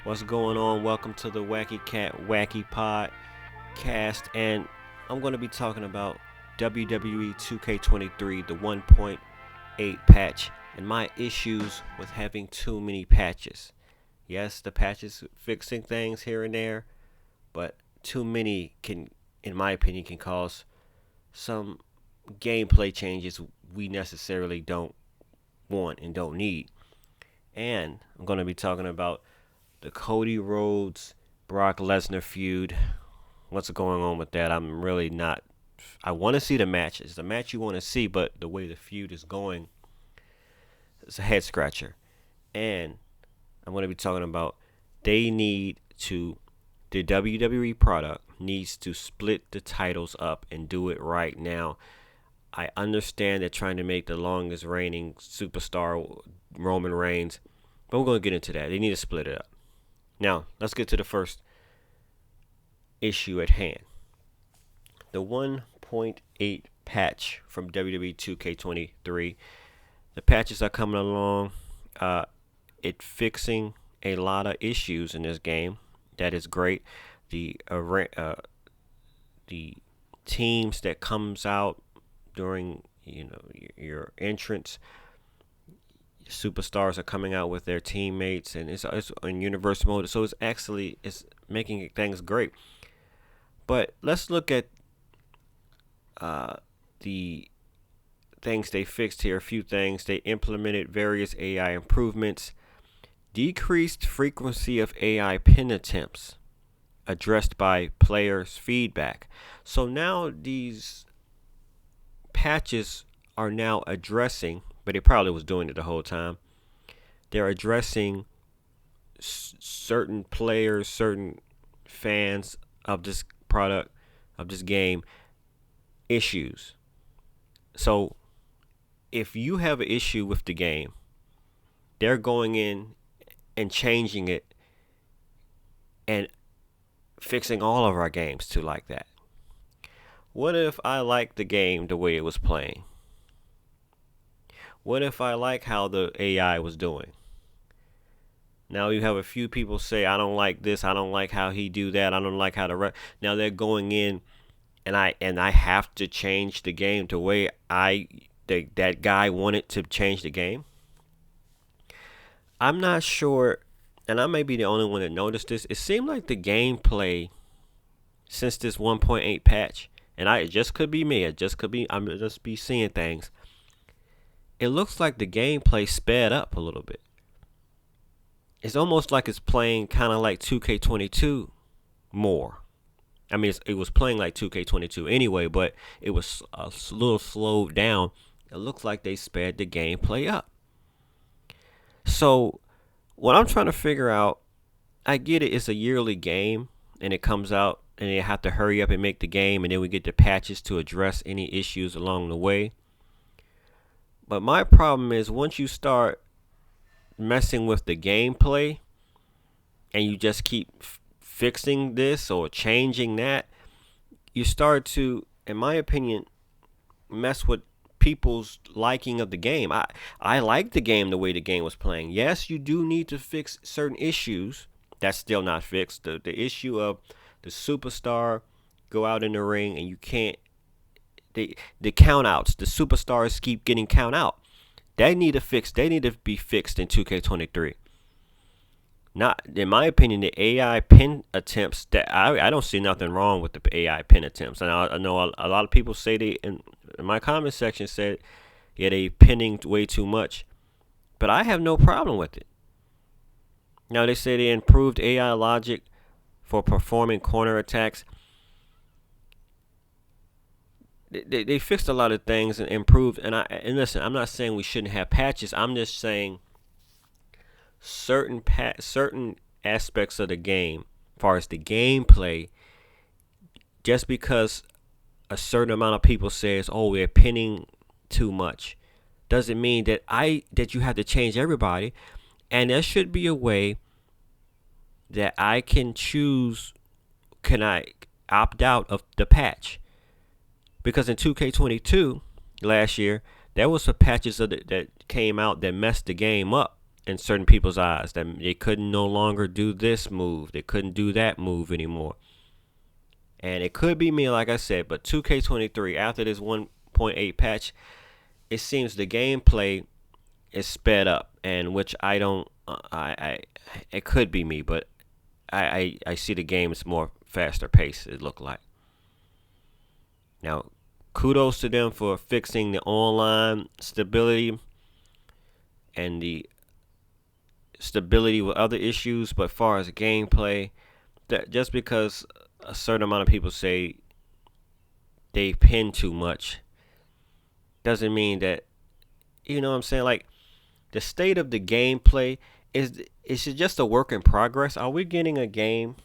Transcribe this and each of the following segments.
What's going on? Welcome to the Wacky Cat Wacky Podcast, and I'm going to be talking about WWE 2K23, the 1.8 patch, and my issues with having too many patches. Yes, the patches fixing things here and there, but too many can, in my opinion, can cause some gameplay changes we necessarily don't want and don't need. And I'm going to be talking about the Cody Rhodes Brock Lesnar feud. What's going on with that? I'm really not. I want to see the match. It's the match you want to see, but the way the feud is going, it's a head scratcher. And I'm going to be talking about they need to. The WWE product needs to split the titles up and do it right now. I understand they're trying to make the longest reigning superstar Roman Reigns, but we're going to get into that. They need to split it up. Now, let's get to the first issue at hand. The 1.8 patch from WWE 2K23. The patches are coming along. It fixing a lot of issues in this game. That is great. The teams that comes out during your entrance, superstars are coming out with their teammates, and it's in universe mode, so it's making things great. But let's look at the things they fixed here. A few things they implemented: various AI improvements, decreased frequency of AI pin attempts, addressed by players' feedback. So now these patches are now addressing, but it probably was doing it the whole time. They're addressing certain players, certain fans of this product, of this game, issues. So if you have an issue with the game, they're going in and changing it and fixing all of our games to like that. What if I like the game the way it was playing? What if I like how the AI was doing? Now you have a few people say, I don't like this, I don't like how he do that, I don't like how now they're going in and I have to change the game the way that guy wanted to change the game. I'm not sure, and I may be the only one that noticed this. It seemed like the gameplay since this 1.8 patch, and it just could be me, I'm just be seeing things. It looks like the gameplay sped up a little bit. It's almost like it's playing kind of like 2K22 more. I mean, it was playing like 2K22 anyway, but it was a little slowed down. It looks like they sped the gameplay up. So what I'm trying to figure out, I get it, it's a yearly game, and it comes out, and they have to hurry up and make the game, and then we get the patches to address any issues along the way. But my problem is once you start messing with the gameplay and you just keep fixing this or changing that, you start to, in my opinion, mess with people's liking of the game. I like the game the way the game was playing. Yes, you do need to fix certain issues. That's still not fixed. The issue of the superstar go out in the ring and you can't, the count outs, the superstars keep getting count out. They need to be fixed in 2K23. Not, in my opinion, the AI pin attempts, that I don't see nothing wrong with the AI pin attempts. And I know a lot of people say they, in my comment section said, yeah, they pinning way too much. But I have no problem with it. Now they say they improved AI logic for performing corner attacks. They fixed a lot of things and improved. And listen, I'm not saying we shouldn't have patches. I'm just saying certain aspects of the game, as far as the gameplay, just because a certain amount of people says, oh, we're pinning too much, doesn't mean that you have to change everybody. And there should be a way that I can choose, can I opt out of the patch? Because in 2K22 last year, there was some patches that came out that messed the game up in certain people's eyes, that they couldn't no longer do this move, they couldn't do that move anymore. And it could be me, like I said, but 2K23 after this 1.8 patch, it seems the gameplay is sped up, and which I don't. It could be me, but I see the game is more faster paced. It looked like. Now, kudos to them for fixing the online stability and the stability with other issues. But as far as gameplay, that just because a certain amount of people say they pin too much doesn't mean that, you know what I'm saying? Like, the state of the gameplay is it just a work in progress. Are we getting a game?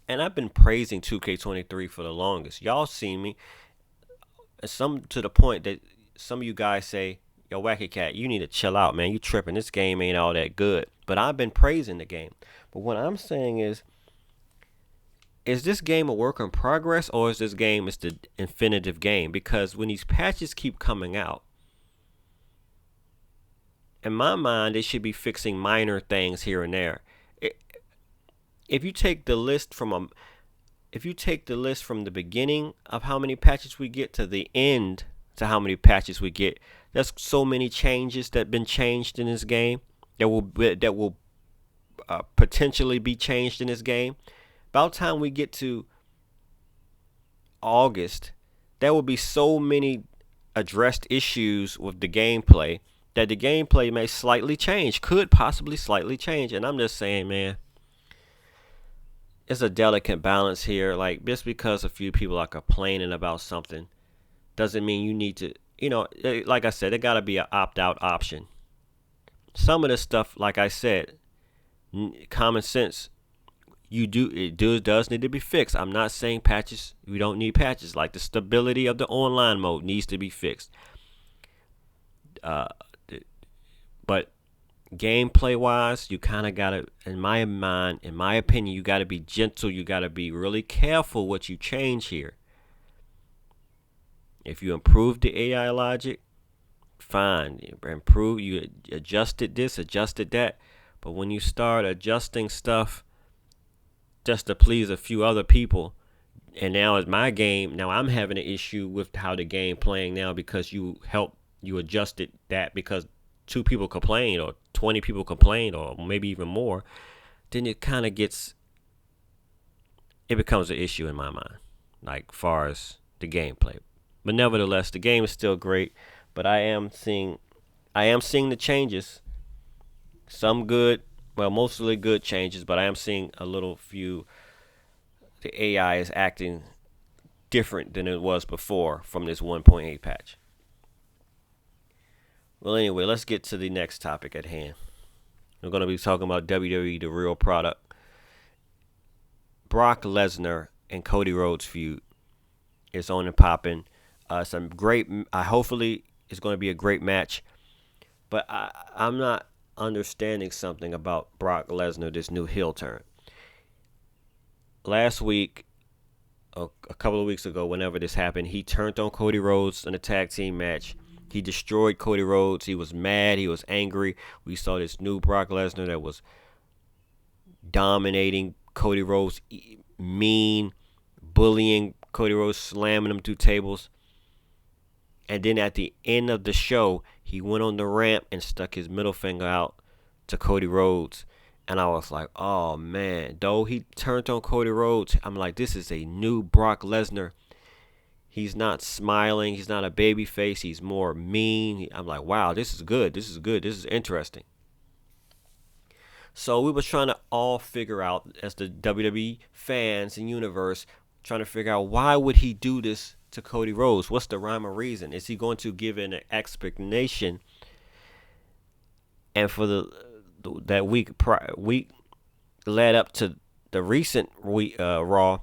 And I've been praising 2K23 for the longest. Y'all see me, some to the point that some of you guys say, "Yo, Wacky Cat, you need to chill out, man. You tripping. This game ain't all that good." But I've been praising the game. But what I'm saying is this game a work in progress, or is this game is the infinitive game? Because when these patches keep coming out, in my mind, they should be fixing minor things here and there. If you take the list from the beginning of how many patches we get to the end to how many patches we get, there's so many changes that have been changed in this game that will potentially be changed in this game. About time we get to August, there will be so many addressed issues with the gameplay that the gameplay may slightly change, could possibly slightly change. And I'm just saying, man, it's a delicate balance here. Like, just because a few people are complaining about something doesn't mean you need to, like I said, there got to be an opt-out option. Some of this stuff, like I said, common sense, it does need to be fixed. I'm not saying patches, we don't need patches. Like, the stability of the online mode needs to be fixed. But gameplay wise, you kind of gotta, in my opinion, you gotta be gentle. You gotta be really careful what you change here. If you improve the AI logic, fine. You adjusted this, adjusted that. But when you start adjusting stuff just to please a few other people, and now it's my game, now I'm having an issue with how the game playing now because you adjusted that because 2 people complained or 20 people complained or maybe even more, then it kind of becomes an issue in my mind, like far as the gameplay. But nevertheless, the game is still great, but I am seeing the changes. Some good, well, mostly good changes, but I am seeing a little few. The AI is acting different than it was before from this 1.8 patch. Well, anyway, let's get to the next topic at hand. We're going to be talking about WWE, the real product. Brock Lesnar and Cody Rhodes feud is on and popping. Some great. Hopefully, it's going to be a great match. But I'm not understanding something about Brock Lesnar, this new heel turn. Last week, a couple of weeks ago, whenever this happened, he turned on Cody Rhodes in a tag team match. He destroyed Cody Rhodes. He was mad. He was angry. We saw this new Brock Lesnar that was dominating Cody Rhodes, mean, bullying Cody Rhodes, slamming him through tables. And then at the end of the show, he went on the ramp and stuck his middle finger out to Cody Rhodes. And I was like, oh, man. Though he turned on Cody Rhodes, I'm like, this is a new Brock Lesnar. He's not smiling. He's not a baby face. He's more mean. I'm like, wow, this is good. This is good. This is interesting. So we were trying to all figure out, as the WWE fans and universe, trying to figure out why would he do this to Cody Rhodes? What's the rhyme or reason? Is he going to give an explanation? And for that week led up to the recent Raw,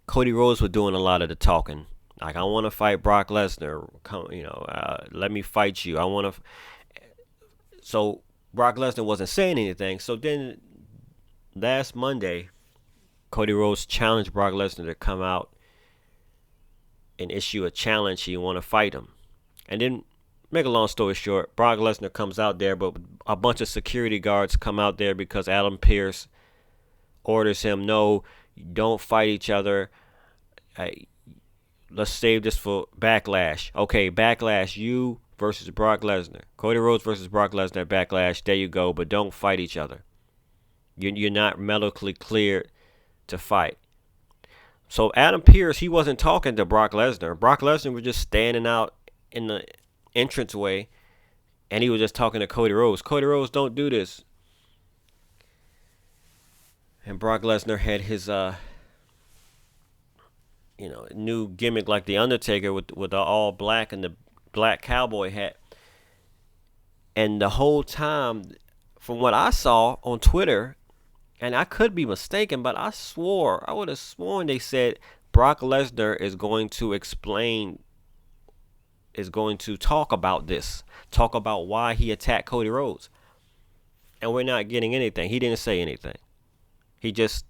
Cody Rhodes was doing a lot of the talking. Like, I want to fight Brock Lesnar. Let me fight you. I want to. So Brock Lesnar wasn't saying anything. So then last Monday, Cody Rhodes challenged Brock Lesnar to come out and issue a challenge. He want to fight him. And then make a long story short, Brock Lesnar comes out there, but a bunch of security guards come out there because Adam Pearce orders him, no, don't fight each other. Hey, let's save this for Backlash. Okay, Backlash, you versus Brock Lesnar. Cody Rhodes versus Brock Lesnar, Backlash. There you go, but don't fight each other. You're not medically cleared to fight. So Adam Pearce, he wasn't talking to Brock Lesnar. Brock Lesnar was just standing out in the entranceway, and he was just talking to Cody Rhodes. Cody Rhodes, don't do this. And Brock Lesnar had his new gimmick like the Undertaker with the all black and the black cowboy hat. And the whole time, from what I saw on Twitter, and I could be mistaken, but I would have sworn they said Brock Lesnar is going to talk about this, talk about why he attacked Cody Rhodes. And we're not getting anything. He didn't say anything. He just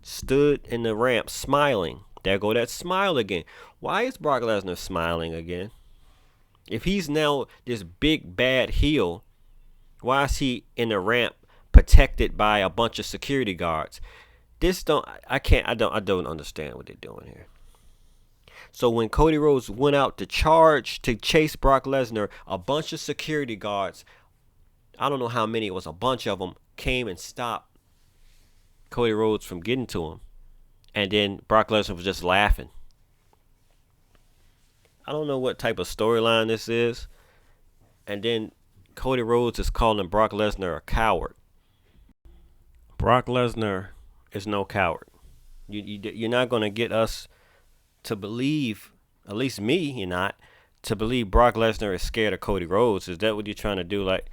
stood in the ramp smiling. There go that smile again. Why is Brock Lesnar smiling again? If he's now this big bad heel, why is he in the ramp protected by a bunch of security guards? I don't understand what they're doing here. So when Cody Rhodes went out to chase Brock Lesnar, a bunch of security guards, I don't know how many, it was a bunch of them, came and stopped Cody Rhodes from getting to him. And then Brock Lesnar was just laughing. I don't know what type of storyline this is. And then Cody Rhodes is calling Brock Lesnar a coward. Brock Lesnar is no coward. You're not going to get us to believe, at least me, you're not, to believe Brock Lesnar is scared of Cody Rhodes. Is that what you're trying to do? Like,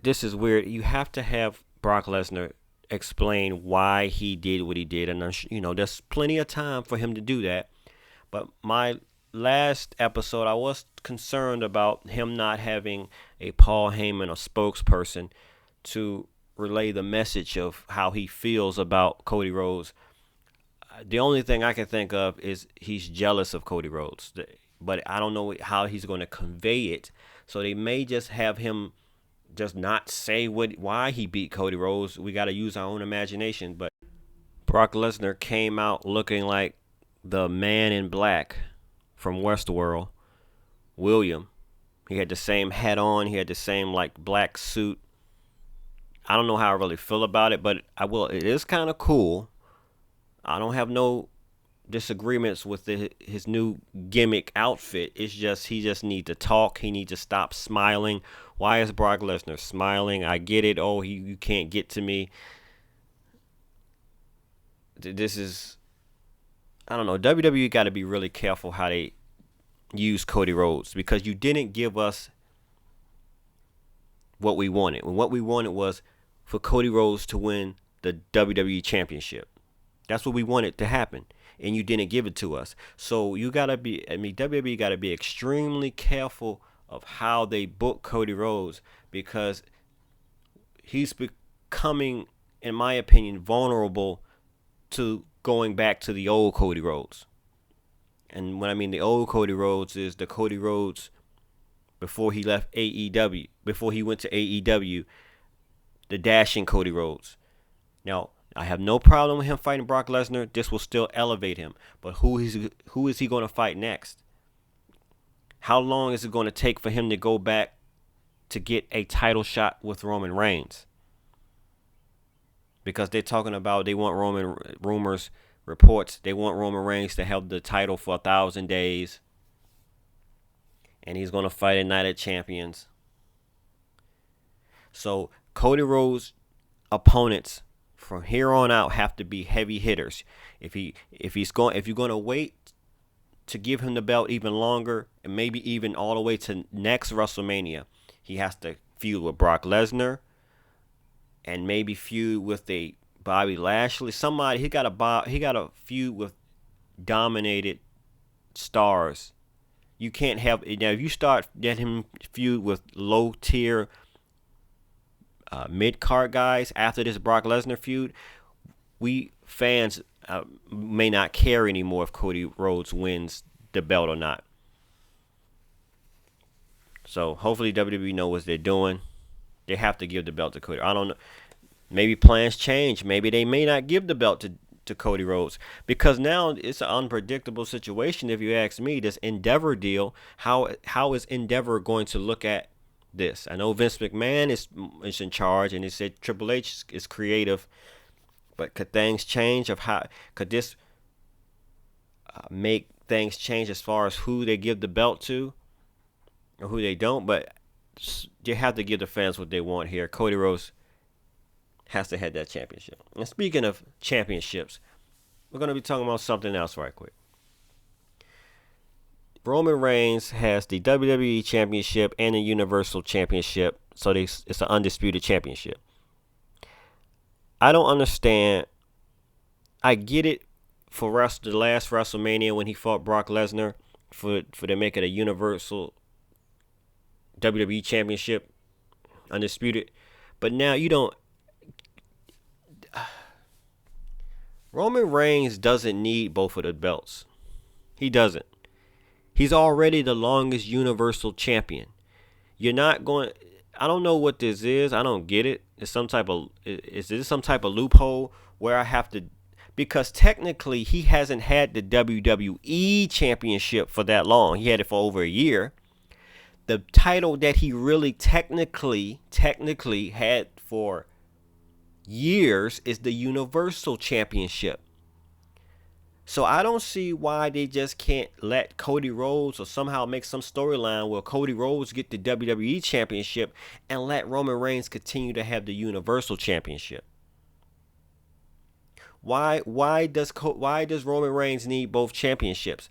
this is weird. You have to have Brock Lesnar explain why he did what he did. And, there's plenty of time for him to do that. But my last episode, I was concerned about him not having a Paul Heyman or spokesperson to relay the message of how he feels about Cody Rhodes. The only thing I can think of is he's jealous of Cody Rhodes. But I don't know how he's going to convey it. So they may just have him just not say why he beat Cody Rhodes. We got to use our own imagination. But Brock Lesnar came out looking like the man in black from Westworld, William. He had the same hat on. He had the same black suit. I don't know how I really feel about it, but it is kind of cool. I don't have no disagreements with his new gimmick outfit. It's just he just needs to talk. He needs to stop smiling. Why is Brock Lesnar smiling? I get it. Oh, you can't get to me. This is, I don't know. WWE got to be really careful how they use Cody Rhodes, because you didn't give us what we wanted. And what we wanted was for Cody Rhodes to win the WWE Championship. That's what we wanted to happen, and you didn't give it to us. So WWE got to be extremely careful of how they book Cody Rhodes, because he's becoming, in my opinion, vulnerable to going back to the old Cody Rhodes. And when I mean the old Cody Rhodes is the Cody Rhodes before he left AEW, before he went to AEW, the dashing Cody Rhodes. Now, I have no problem with him fighting Brock Lesnar. This will still elevate him. But who is he going to fight next? How long is it going to take for him to go back to get a title shot with Roman Reigns? Because they're talking about they want reports, they want Roman Reigns to have the title for 1,000 days. And he's going to fight at Night of Champions. So Cody Rhodes' opponents from here on out have to be heavy hitters. If you're going to wait to give him the belt even longer, and maybe even all the way to next WrestleMania, he has to feud with Brock Lesnar, and maybe feud with a Bobby Lashley. Somebody he got a feud with dominated stars. You can't have now if you start getting him feud with low tier mid-card guys after this Brock Lesnar feud, we fans may not care anymore if Cody Rhodes wins the belt or not. So hopefully WWE know what they're doing. They have to give the belt to Cody. I don't know. Maybe plans change. Maybe they may not give the belt to Cody Rhodes, because now it's an unpredictable situation. If you ask me, this Endeavor deal, how is Endeavor going to look at this? I know Vince McMahon is in charge, and he said Triple H is creative, but could things change? Could this make things change as far as who they give the belt to or who they don't? But you have to give the fans what they want here. Cody Rhodes has to have that championship. And speaking of championships, we're going to be talking about something else right quick. Roman Reigns has the WWE Championship and the Universal Championship, so it's an undisputed championship. I don't understand. I get it for the last WrestleMania when he fought Brock Lesnar for to make it a Universal WWE Championship, undisputed. But now you don't. Roman Reigns doesn't need both of the belts. He doesn't. He's already the longest Universal Champion. You're not going. I don't know what this is. I don't get it. Is this some type of loophole where I have to? Because technically he hasn't had the WWE Championship for that long. He had it for over a year. The title that he really technically had for years is the Universal Championship. So I don't see why they just can't let Cody Rhodes or somehow make some storyline where Cody Rhodes get the WWE Championship and let Roman Reigns continue to have the Universal Championship. Why does Roman Reigns need both championships?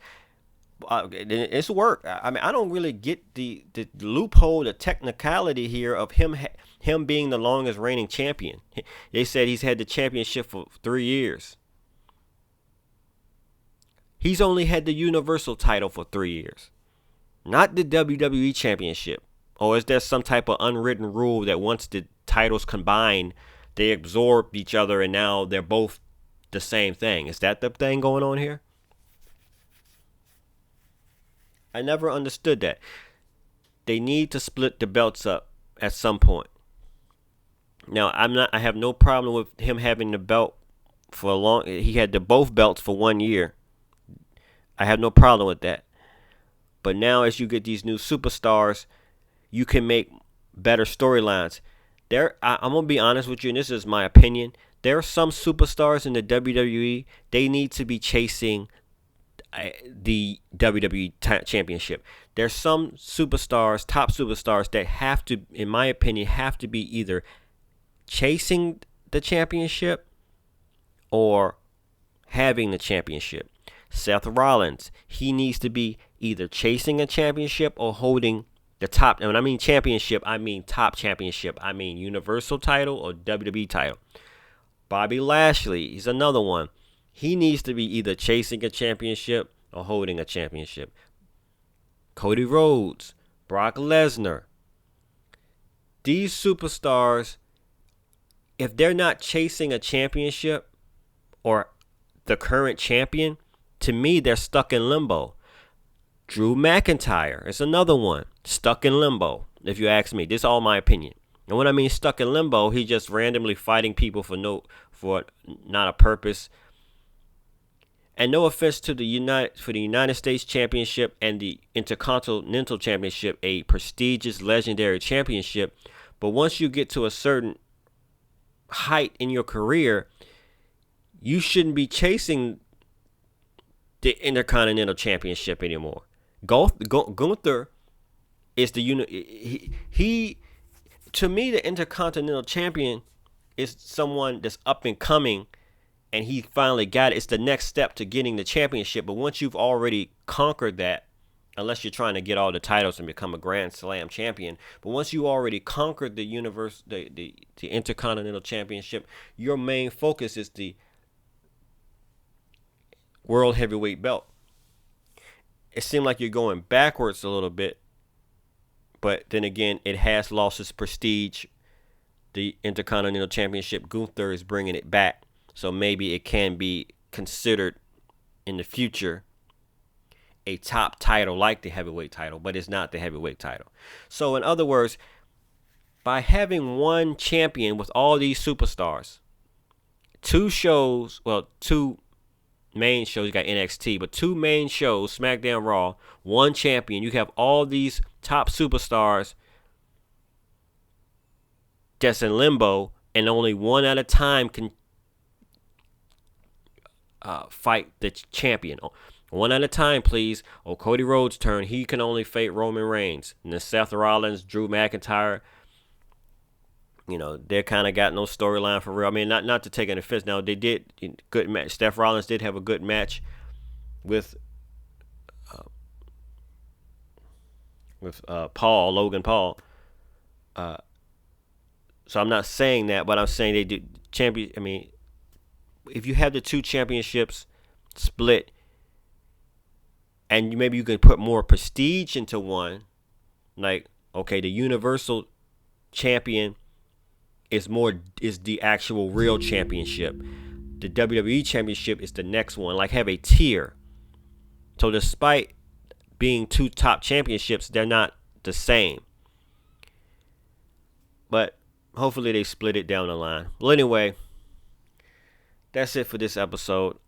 It's work. I mean, I don't really get the loophole, the technicality here of him being the longest reigning champion. They said he's had the championship for 3 years. He's only had the Universal title for 3 years, not the WWE Championship. Or is there some type of unwritten rule that once the titles combine, they absorb each other and now they're both the same thing? Is that the thing going on here? I never understood that. They need to split the belts up at some point. Now, I have no problem with him having the belt for a long. He had both belts for 1 year. I have no problem with that. But now as you get these new superstars, you can make better storylines. I'm going to be honest with you, and this is my opinion. There are some superstars in the WWE, they need to be chasing the WWE Championship. There's some superstars, top superstars, that have to, in my opinion, have to be either chasing the championship or having the championship. Seth Rollins, he needs to be either chasing a championship or holding the top. And when I mean championship, I mean top championship. I mean Universal title or WWE title. Bobby Lashley, he's another one. He needs to be either chasing a championship or holding a championship. Cody Rhodes, Brock Lesnar. These superstars, if they're not chasing a championship or the current champion, to me, they're stuck in limbo. Drew McIntyre is another one, stuck in limbo, if you ask me. This is all my opinion. And when I mean stuck in limbo, he just randomly fighting people for not a purpose. And no offense to the United States Championship and the Intercontinental Championship, a prestigious, legendary championship. But once you get to a certain height in your career, you shouldn't be chasing the Intercontinental Championship anymore. Gunther is he to me, the Intercontinental Champion is someone that's up and coming, and he finally got it. It's the next step to getting the championship. But once you've already conquered that, unless you're trying to get all the titles and become a Grand Slam champion, but once you already conquered the Intercontinental Championship, your main focus is the World Heavyweight belt. It seemed like you're going backwards a little bit, but then again, it has lost its prestige. The Intercontinental Championship, Gunther is bringing it back, so maybe it can be considered in the future a top title like the heavyweight title, but it's not the heavyweight title. So in other words, by having one champion with all these superstars, two main shows, you got NXT, but two main shows, SmackDown, Raw, one champion, you have all these top superstars that's in limbo, and only one at a time can fight the champion. One at a time, please. Cody Rhodes' turn. He can only fight Roman Reigns. And then Seth Rollins, Drew McIntyre, they kind of got no storyline for real. I mean, not to take any offense. Now, they did good match. Seth Rollins did have a good match with Logan Paul. So I'm not saying that, but I'm saying they do champion. I mean, if you have the two championships split, and maybe you can put more prestige into one, like, okay, the Universal Champion is the actual real championship. The WWE Championship is the next one. Like, have a tier. So despite being two top championships, they're not the same. But hopefully they split it down the line. Well, anyway, that's it for this episode.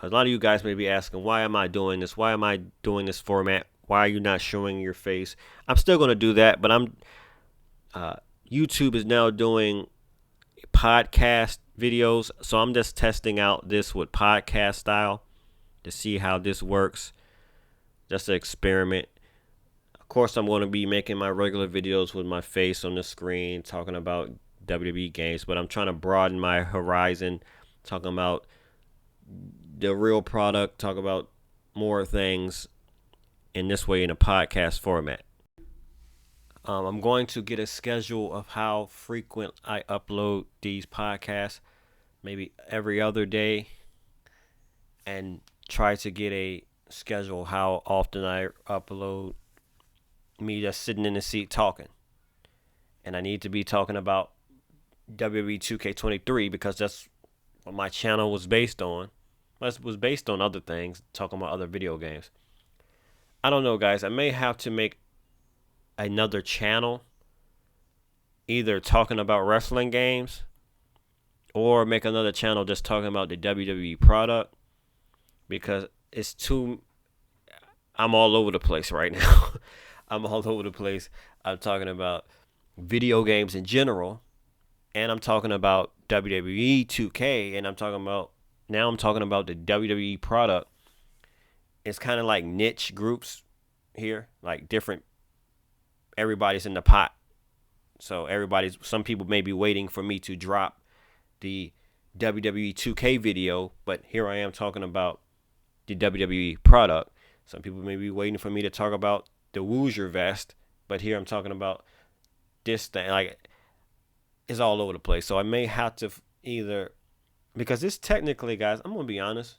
A lot of you guys may be asking, why am I doing this? Why am I doing this format? Why are you not showing your face? I'm still going to do that, but YouTube is now doing podcast videos, so I'm just testing out this with podcast style to see how this works. Just an experiment. Of course, I'm going to be making my regular videos with my face on the screen, talking about WWE games, but I'm trying to broaden my horizon, talking about the real product, talk about more things in this way in a podcast format. I'm going to get a schedule of how frequent I upload these podcasts, maybe every other day, and try to get a schedule how often I upload me just sitting in the seat talking. And I need to be talking about WWE 2K23 because that's what my channel was based on. It was based on other things, talking about other video games. I don't know, guys. I may have to make another channel, either talking about wrestling games or make another channel just talking about the WWE product, because I'm all over the place right now. I'm all over the place. I'm talking about video games in general, and I'm talking about WWE 2K, and I'm talking about the WWE product. It's kind of like niche groups here, like everybody's in the pot. So some people may be waiting for me to drop the WWE 2K video, but here I am talking about the WWE product. Some people may be waiting for me to talk about the Woozer vest, but here I'm talking about this thing. Like, it's all over the place. So I may have to because this technically, guys, I'm going to be honest.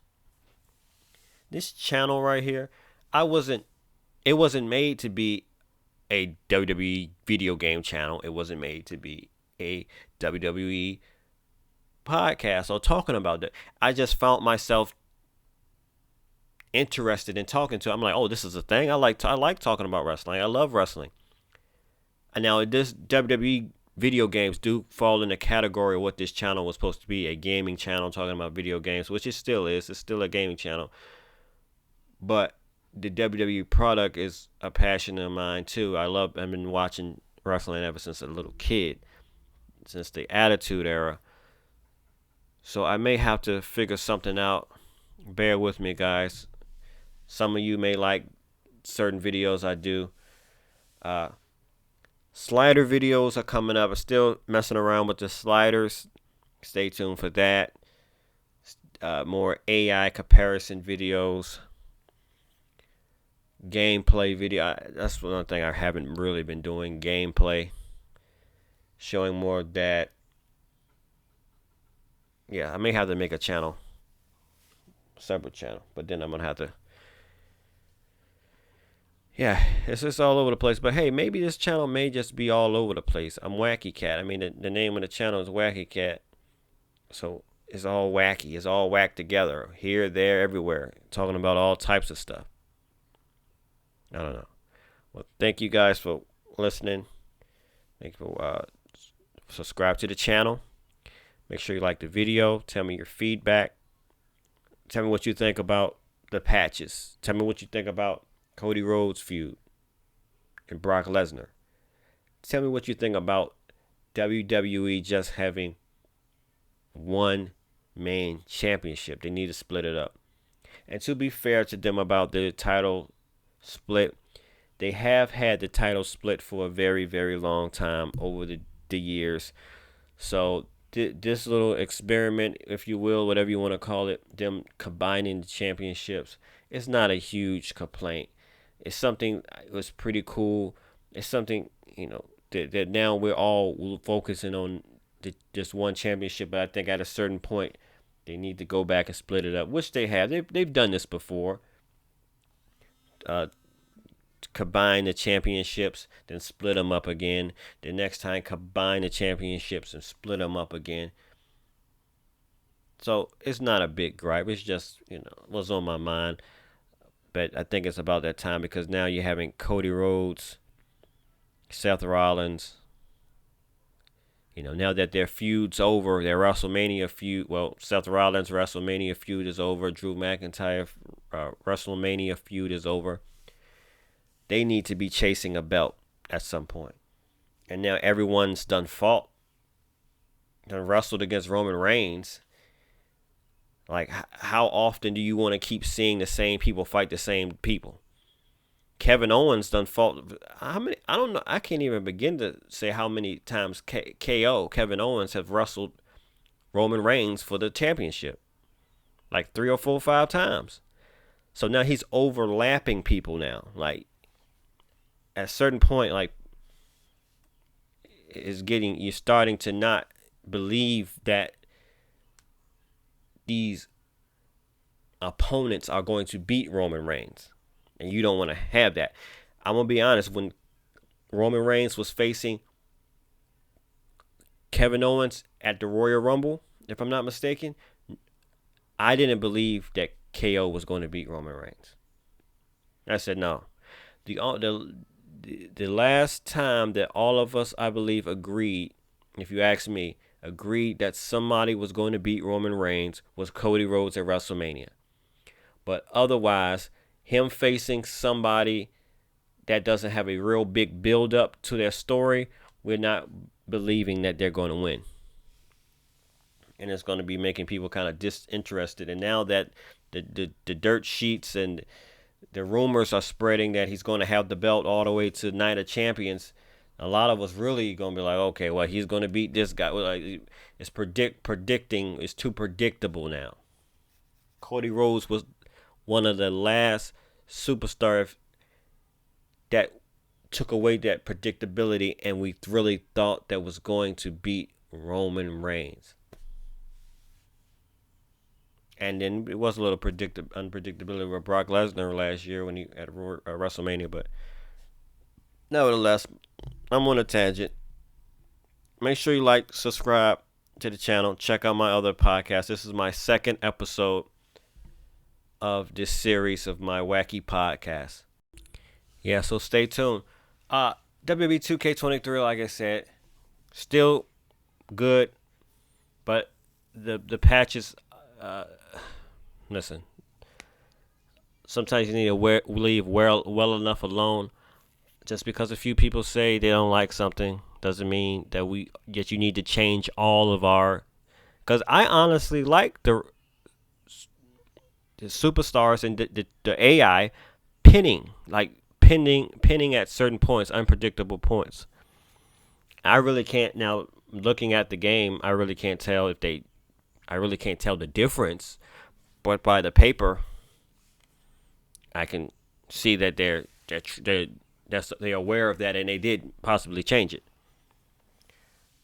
This channel right here, it wasn't made to be a WWE video game channel. It wasn't made to be a WWE podcast or talking about that. I just found myself interested in talking to. I'm like, oh, this is a thing. I like talking about wrestling. I love wrestling. And now this WWE video games do fall in the category of what this channel was supposed to be, a gaming channel talking about video games, which it still is. It's still a gaming channel. But the WWE product is a passion of mine too. I've been watching wrestling ever since a little kid, since the Attitude Era. So I may have to figure something out. Bear with me, guys. Some of you may like certain videos I do. Slider videos are coming up. I'm still messing around with the sliders. Stay tuned for that. More AI comparison videos. Gameplay video. That's one thing I haven't really been doing. Gameplay. Showing more of that. Yeah, I may have to make a channel. Separate channel. But then I'm going to have to. Yeah, it's just all over the place. But hey, maybe this channel may just be all over the place. I'm Wacky Cat. I mean, the name of the channel is Wacky Cat. So it's all wacky. It's all whacked together. Here, there, everywhere. Talking about all types of stuff. I don't know. Well, thank you guys for listening. Thank you for subscribe to the channel. Make sure you like the video. Tell me your feedback. Tell me what you think about the patches. Tell me what you think about Cody Rhodes feud and Brock Lesnar. Tell me what you think about WWE just having one main championship. They need to split it up. And to be fair to them about the title split, they have had the title split for a very, very long time over the years. So this little experiment, if you will, whatever you want to call it, them combining the championships, it's not a huge complaint. It's something that was pretty cool. It's something, that now we're all focusing on just one championship. But I think at a certain point, they need to go back and split it up, which they have. They've done this before. Combine the championships, then split them up again. The next time, combine the championships and split them up again. So it's not a big gripe. It's just, what's on my mind. But I think it's about that time because now you're having Cody Rhodes, Seth Rollins. Now that their feud's over, their WrestleMania feud, well, Seth Rollins' WrestleMania feud is over. Drew McIntyre WrestleMania feud is over. They need to be chasing a belt at some point. And now everyone's done wrestled against Roman Reigns. Like, how often do you want to keep seeing the same people fight the same people? Kevin Owens done fought. How many? I don't know. I can't even begin to say how many times Kevin Owens have wrestled Roman Reigns for the championship. Like 3 or 4 or 5 times. So now he's overlapping people now. Like, at a certain point, like, you're starting to not believe that these opponents are going to beat Roman Reigns. And you don't want to have that. I'm going to be honest. When Roman Reigns was facing Kevin Owens at the Royal Rumble, if I'm not mistaken, I didn't believe that KO was going to beat Roman Reigns. I said no. The last time that all of us, I believe, agreed, if you ask me, agreed that somebody was going to beat Roman Reigns was Cody Rhodes at WrestleMania. But otherwise, him facing somebody that doesn't have a real big build up to their story, we're not believing that they're going to win. And it's going to be making people kind of disinterested. And now that the dirt sheets and the rumors are spreading that he's going to have the belt all the way to Night of Champions, a lot of us really going to be like, okay, well, he's going to beat this guy. It's predicting. It's too predictable now. Cody Rhodes was one of the last superstars that took away that predictability, and we really thought that was going to beat Roman Reigns. And then it was a little unpredictability with Brock Lesnar last year when he at WrestleMania. But nevertheless, I'm on a tangent. Make sure you like, subscribe to the channel. Check out my other podcast. This is my second episode of this series of my wacky podcast. Yeah, so stay tuned. WWE 2K23, like I said, still good, but the patches. Listen, sometimes you need to leave well enough alone. Just because a few people say they don't like something doesn't mean that you need to change all of our. Because I honestly like the superstars and the AI pinning at certain points, unpredictable points. I really can't now. Looking at the game, I really can't tell the difference, but by the paper, I can see that they're aware of that, and they did possibly change it.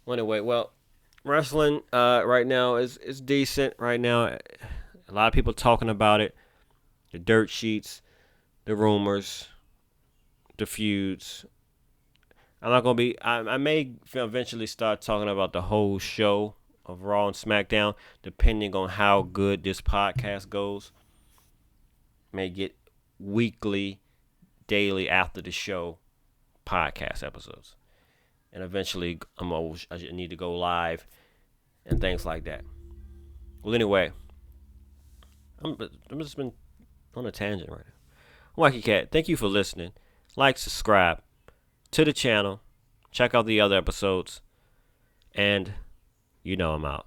Anyway, well, wrestling right now is decent. Right now, a lot of people talking about it, the dirt sheets, the rumors, the feuds. I'm not gonna be. I may eventually start talking about the whole show of Raw and SmackDown, depending on how good this podcast goes. May get weekly daily after the show podcast episodes. And eventually, I need to go live and things like that. Well, anyway, I'm just been on a tangent right now. Wacky Cat, thank you for listening. Like, subscribe to the channel. Check out the other episodes. And I'm out.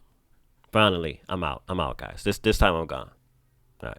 Finally, I'm out. I'm out, guys. This time I'm gone. All right.